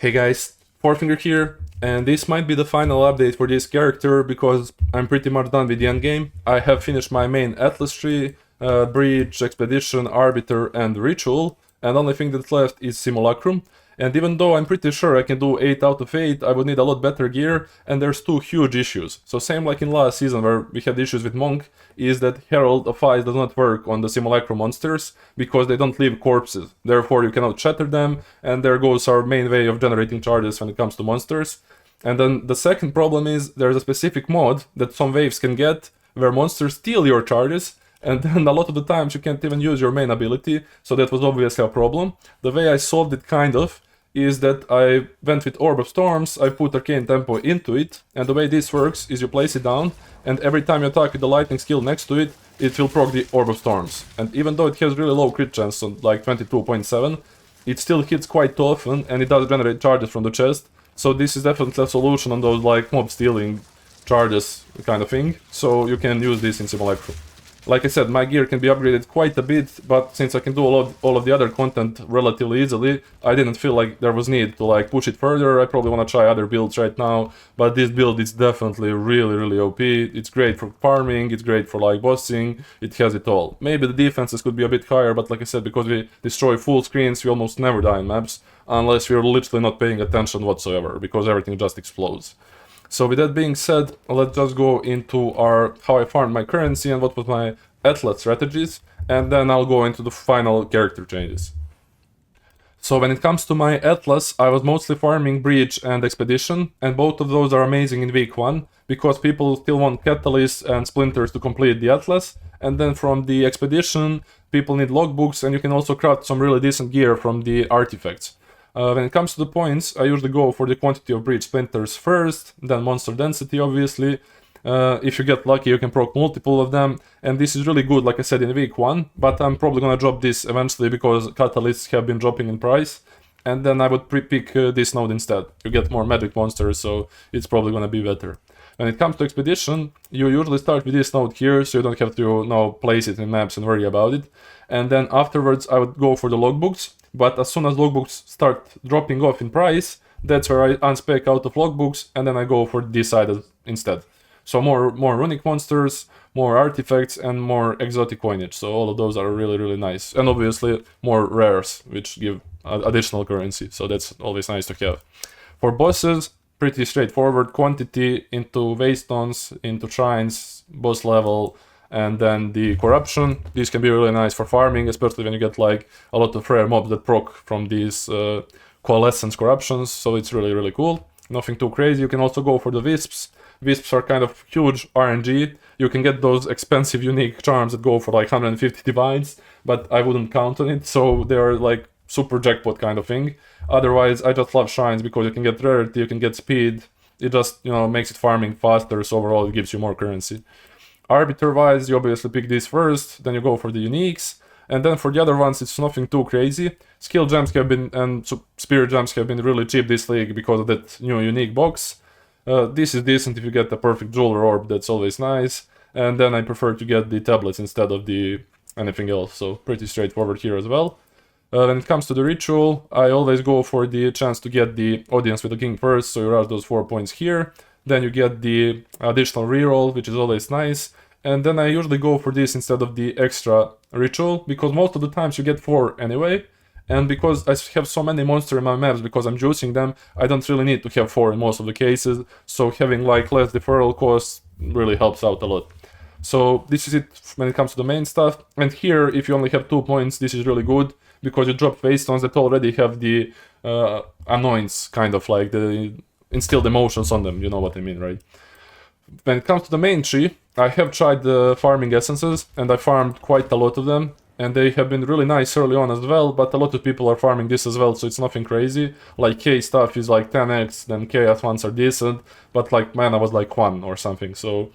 Hey guys, Fourfinger here, and this might be the final update for this character because I'm pretty much done with the endgame. I have finished my main Atlas tree, Breach, Expedition, Arbiter and Ritual, and the only thing that's left is Simulacrum. And even though I'm pretty sure I can do 8 out of 8, I would need a lot better gear, and there's two huge issues. So same like in last season where we had issues with Monk, is that Herald of Ice does not work on the Simulacrum monsters, because they don't leave corpses. Therefore you cannot shatter them, and there goes our main way of generating charges when it comes to monsters. And then the second problem is there's a specific mod that some waves can get, where monsters steal your charges, and then a lot of the times you can't even use your main ability, so that was obviously a problem. The way I solved it kind of is that I went with Orb of Storms, I put Arcane Tempo into it, and the way this works is you place it down, and every time you attack with the lightning skill next to it, it will proc the Orb of Storms. And even though it has really low crit chance, on like 22.7, it still hits quite often, and it does generate charges from the chest, so this is definitely a solution on those like mob stealing charges kind of thing, so you can use this in Simulacrum. Like I said, my gear can be upgraded quite a bit, but since I can do all of the other content relatively easily, I didn't feel like there was need to like push it further. I probably want to try other builds right now, but this build is definitely really OP. It's great for farming, it's great for like bossing, it has it all. Maybe the defenses could be a bit higher, but like I said, because we destroy full screens, we almost never die in maps, unless we're literally not paying attention whatsoever, because everything just explodes. So with that being said, let's just go into how I farmed my currency and what was my Atlas strategies, and then I'll go into the final character changes. So when it comes to my Atlas, I was mostly farming Breach and Expedition, and both of those are amazing in week 1, because people still want Catalysts and Splinters to complete the Atlas, and then from the Expedition, people need logbooks, and you can also craft some really decent gear from the artifacts. When it comes to the points, I usually go for the quantity of Breach Splinters first, then Monster Density obviously. If you get lucky you can proc multiple of them, and this is really good like I said in week 1, but I'm probably gonna drop this eventually because Catalysts have been dropping in price, and then I would pick this node instead. You get more magic monsters, so it's probably gonna be better. When it comes to Expedition, you usually start with this node here, so you don't have to now place it in maps and worry about it. And then afterwards I would go for the logbooks, but as soon as logbooks start dropping off in price, that's where I unspec out of logbooks, and then I go for this side instead. So more runic monsters, more artifacts, and more exotic coinage. So all of those are really nice. And obviously more rares, which give additional currency, so that's always nice to have. For bosses, pretty straightforward. Quantity into Waystones, into Shrines, boss level, and then the Corruption. These can be really nice for farming, especially when you get like a lot of rare mobs that proc from these Coalescence Corruptions, so it's really cool. Nothing too crazy. You can also go for the Wisps. Wisps are kind of huge RNG. You can get those expensive unique charms that go for like 150 divines, but I wouldn't count on it, so they're like super jackpot kind of thing. Otherwise, I just love Shrines because you can get rarity, you can get speed. It just, you know, makes it farming faster, so overall it gives you more currency. Arbiter-wise, you obviously pick this first, then you go for the uniques, and then for the other ones it's nothing too crazy. Skill gems have been, and spirit gems have been really cheap this league because of that new unique box. This is decent if you get the perfect jeweler orb, that's always nice. And then I prefer to get the tablets instead of the anything else, so pretty straightforward here as well. When it comes to the ritual, I always go for the chance to get the audience with the king first, so you rush those 4 points here. Then you get the additional reroll, which is always nice. And then I usually go for this instead of the extra ritual, because most of the times you get 4 anyway. And because I have so many monsters in my maps, because I'm juicing them, I don't really need to have 4 in most of the cases. So having like less deferral costs really helps out a lot. So this is it when it comes to the main stuff. And here, if you only have 2 points, this is really good, because you drop Waystones that already have the annoyance, kind of like the instilled emotions on them, you know what I mean, right? When it comes to the main tree, I have tried the farming essences, and I farmed quite a lot of them, and they have been really nice early on as well, but a lot of people are farming this as well, so it's nothing crazy. Like K stuff is like 10x, then Chaos ones are decent, but like mana was like 1 or something, so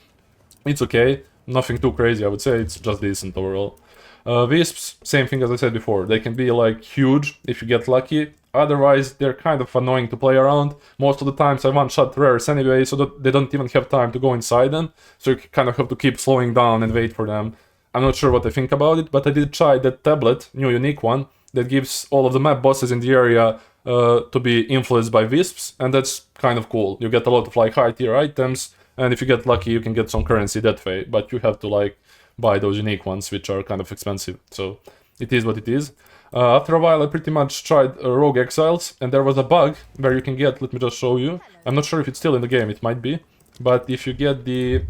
it's okay. Nothing too crazy, I would say, it's just decent overall. Wisps, same thing as I said before, they can be like huge if you get lucky. Otherwise, they're kind of annoying to play around. Most of the times I one-shot rares anyway, so that they don't even have time to go inside them. So you kind of have to keep slowing down and wait for them. I'm not sure what I think about it, but I did try that tablet, new unique one, that gives all of the map bosses in the area to be influenced by wisps, and that's kind of cool. You get a lot of like high tier items, and if you get lucky, you can get some currency that way, but you have to like buy those unique ones, which are kind of expensive. So it is what it is. After a while, I pretty much tried Rogue Exiles, and there was a bug where you can get, let me just show you. I'm not sure if it's still in the game, it might be. But if you get the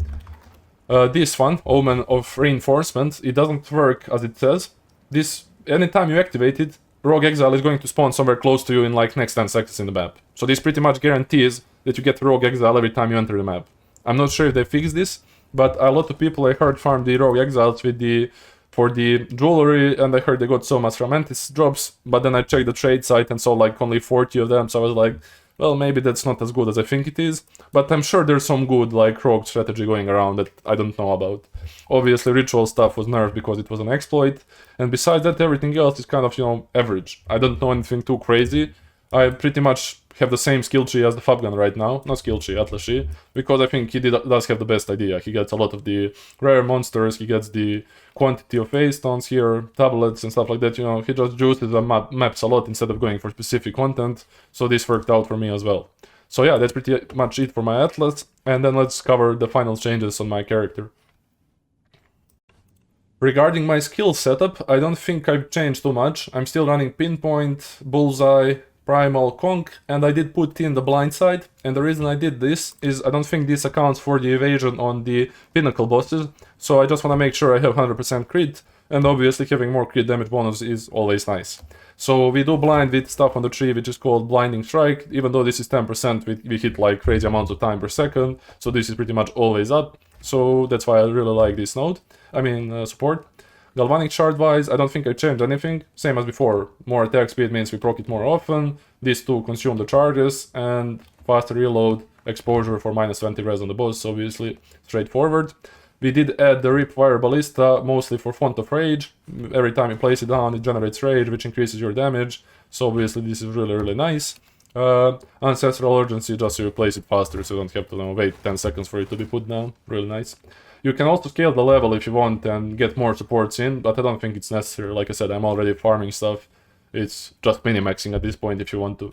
this one, Omen of Reinforcement, it doesn't work as it says. This, anytime you activate it, Rogue Exile is going to spawn somewhere close to you in like next 10 seconds in the map. So this pretty much guarantees that you get Rogue Exile every time you enter the map. I'm not sure if they fixed this, but a lot of people I heard farm the Rogue Exiles with the for the jewelry, and I heard they got so much from Mantis drops, but then I checked the trade site and saw like only 40 of them, so I was like, well, maybe that's not as good as I think it is, but I'm sure there's some good like rogue strategy going around that I don't know about. Obviously ritual stuff was nerfed because it was an exploit, and besides that everything else is kind of, you know, average. I don't know anything too crazy. I pretty much have the same skill tree as the Fabgun right now, not skill tree, Atlas tree, because I think he does have the best idea. He gets a lot of the rare monsters, he gets the quantity of face stones here, tablets and stuff like that, you know, he just juices the maps a lot instead of going for specific content, so this worked out for me as well. So yeah, that's pretty much it for my Atlas, and then let's cover the final changes on my character. Regarding my skill setup, I don't think I've changed too much. I'm still running Pinpoint, Bullseye, Primal, Conk, and I did put in the blind side, and the reason I did this is I don't think this accounts for the evasion on the pinnacle bosses, so I just want to make sure I have 100% crit, and obviously having more crit damage bonus is always nice. So we do blind with stuff on the tree which is called Blinding Strike. Even though this is 10%, we hit like crazy amounts of time per second, so this is pretty much always up, so that's why I really like this node, support. Galvanic Shard wise, I don't think I changed anything, same as before. More attack speed means we proc it more often, these two consume the charges, and faster reload, exposure for minus 20 res on the boss, obviously straightforward. We did add the Ripwire Ballista, mostly for Font of Rage. Every time you place it down, it generates rage, which increases your damage, so obviously this is really nice. Ancestral Urgency, just so you place it faster, so you don't have to wait 10 seconds for it to be put down, really nice. You can also scale the level if you want and get more supports in, but I don't think it's necessary. Like I said, I'm already farming stuff. It's just minimaxing at this point if you want to.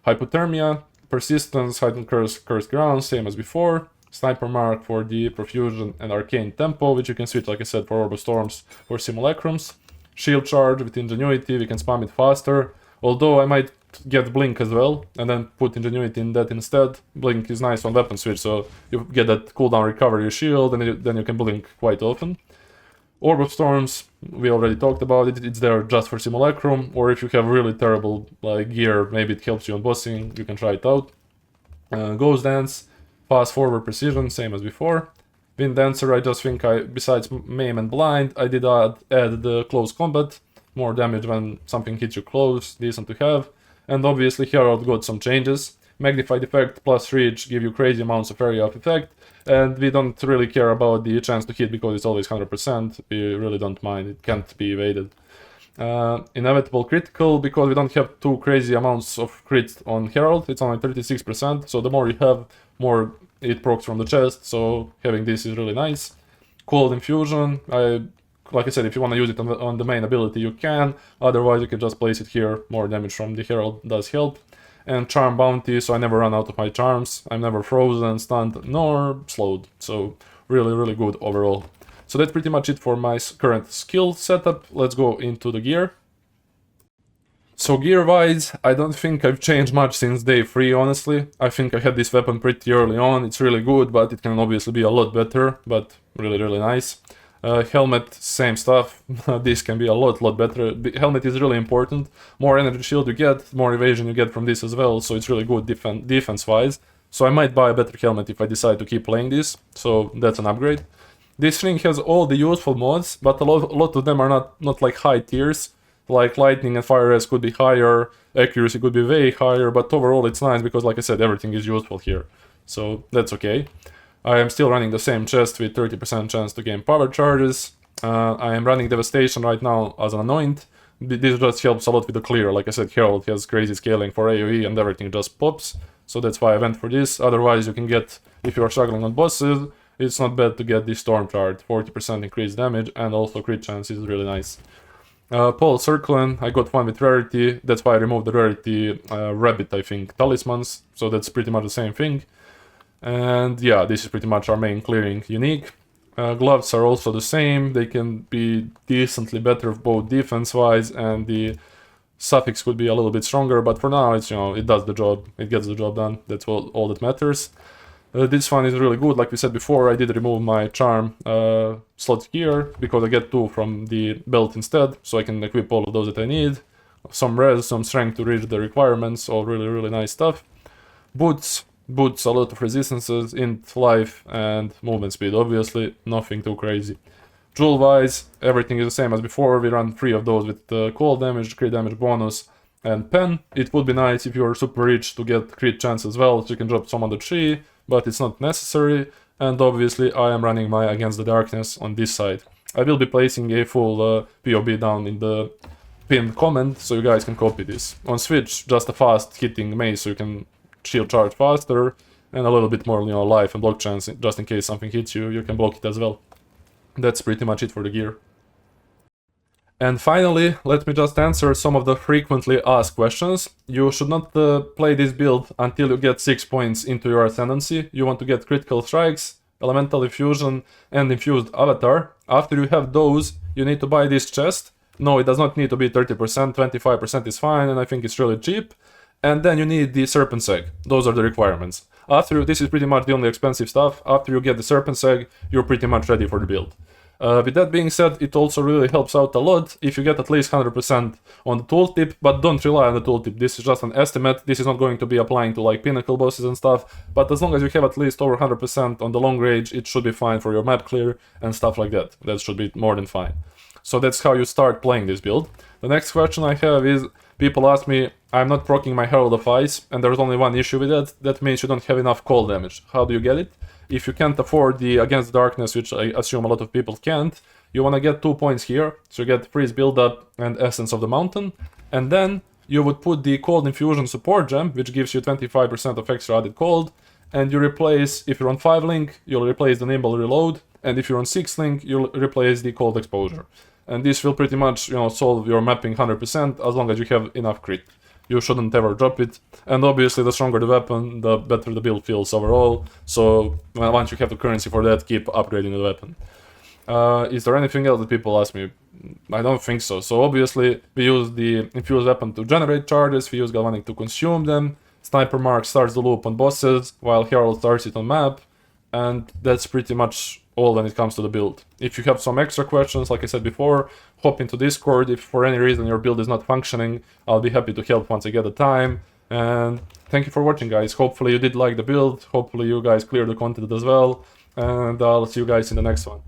Hypothermia, Persistence, Heightened Curse, Cursed Ground, same as before. Sniper Mark for the Profusion and Arcane Tempo, which you can switch, like I said, for Orb of Storms or Simulacrums. Shield Charge with Ingenuity, we can spam it faster. Although I might get Blink as well, and then put Ingenuity in that instead. Blink is nice on weapon switch, so you get that cooldown recover your shield, and then you can blink quite often. Orb of Storms, we already talked about it, it's there just for Simulacrum, or if you have really terrible like gear, maybe it helps you on bossing, you can try it out. Ghost Dance, Fast Forward Precision, same as before. Wind Dancer, I just think besides Maim and Blind, I did add the Close Combat, more damage when something hits you close, decent to have. And obviously Herald got some changes. Magnified Effect plus Reach give you crazy amounts of area of effect, and we don't really care about the chance to hit because it's always 100%, we really don't mind, it can't be evaded. Inevitable Critical, because we don't have too crazy amounts of crit on Herald, it's only 36%, so the more you have, more it procs from the chest, so having this is really nice. Cold Infusion, like I said, if you want to use it on the main ability, you can. Otherwise, you can just place it here. More damage from the Herald does help. And Charm Bounty, so I never run out of my charms. I'm never frozen, stunned, nor slowed. So really good overall. So that's pretty much it for my current skill setup. Let's go into the gear. So gear-wise, I don't think I've changed much since day 3, honestly. I think I had this weapon pretty early on. It's really good, but it can obviously be a lot better. But really nice. Helmet, same stuff. This can be a lot better. Helmet is really important. More energy shield you get, more evasion you get from this as well, so it's really good defense-wise. So I might buy a better helmet if I decide to keep playing this, so that's an upgrade. This thing has all the useful mods, but a lot of them are not like high tiers. Like lightning and fire res could be higher, accuracy could be way higher, but overall it's nice because, like I said, everything is useful here. So that's okay. I am still running the same chest with 30% chance to gain power charges. I am running Devastation right now as an anoint. This just helps a lot with the clear. Like I said, Herald has crazy scaling for AoE and everything just pops. So that's why I went for this. Otherwise you can get, if you are struggling on bosses, it's not bad to get this Storm Shard. 40% increased damage and also crit chance is really nice. Pole Circling, I got one with rarity, that's why I removed the rarity rabbit, I think, talismans, so that's pretty much the same thing. And yeah, this is pretty much our main clearing unique. Gloves are also the same, they can be decently better both defense-wise, and the suffix could be a little bit stronger, but for now it's, it does the job, it gets the job done, that's all that matters. This one is really good, like we said before, I did remove my charm slot here, because I get 2 from the belt instead, so I can equip all of those that I need. Some res, some strength to reach the requirements, all really nice stuff. Boots, a lot of resistances, int, life, and movement speed, obviously, nothing too crazy. Jewel-wise, everything is the same as before, we run 3 of those with cold damage, crit damage bonus, and pen. It would be nice if you are super rich to get crit chance as well, so you can drop some on the tree, but it's not necessary, and obviously I am running my Against the Darkness on this side. I will be placing a full POB down in the pinned comment, so you guys can copy this. On Switch, just a fast hitting mace, so you can shield charge faster, and a little bit more, life and block chance, just in case something hits you, you can block it as well. That's pretty much it for the gear. And finally, let me just answer some of the frequently asked questions. You should not play this build until you get 6 points into your Ascendancy. You want to get Critical Strikes, Elemental Infusion, and Infused Avatar. After you have those, you need to buy this chest. No, it does not need to be 30%, 25% is fine, and I think it's really cheap. And then you need the Serpent's Egg. Those are the requirements. This is pretty much the only expensive stuff. After you get the Serpent's Egg, you're pretty much ready for the build. With that being said, it also really helps out a lot if you get at least 100% on the tooltip, but don't rely on the tooltip. This is just an estimate. This is not going to be applying to like pinnacle bosses and stuff, but as long as you have at least over 100% on the long range, it should be fine for your map clear and stuff like that. That should be more than fine. So that's how you start playing this build. The next question I have is, people ask me, I'm not proccing my Herald of Ice, and there's only one issue with that. That means you don't have enough cold damage. How do you get it? If you can't afford the Against Darkness, which I assume a lot of people can't, you want to get 2 points here. So you get Freeze Buildup and Essence of the Mountain. And then you would put the Cold Infusion Support Gem, which gives you 25% of extra added cold. And you replace, if you're on 5 link, you'll replace the Nimble Reload. And if you're on 6 link, you'll replace the Cold Exposure. And this will pretty much, solve your mapping 100% as long as you have enough crit. You shouldn't ever drop it. And obviously, the stronger the weapon, the better the build feels overall. So once you have the currency for that, keep upgrading the weapon. Is there anything else that people ask me? I don't think so. So obviously, we use the Infuse Weapon to generate charges, we use Galvanic to consume them, Sniper Mark starts the loop on bosses, while Herald starts it on map, and that's pretty much all when it comes to the build. If you have some extra questions, like I said before, hop into Discord. If for any reason your build is not functioning, I'll be happy to help once I get the time. And thank you for watching, guys. Hopefully you did like the build, hopefully you guys cleared the content as well, and I'll see you guys in the next one.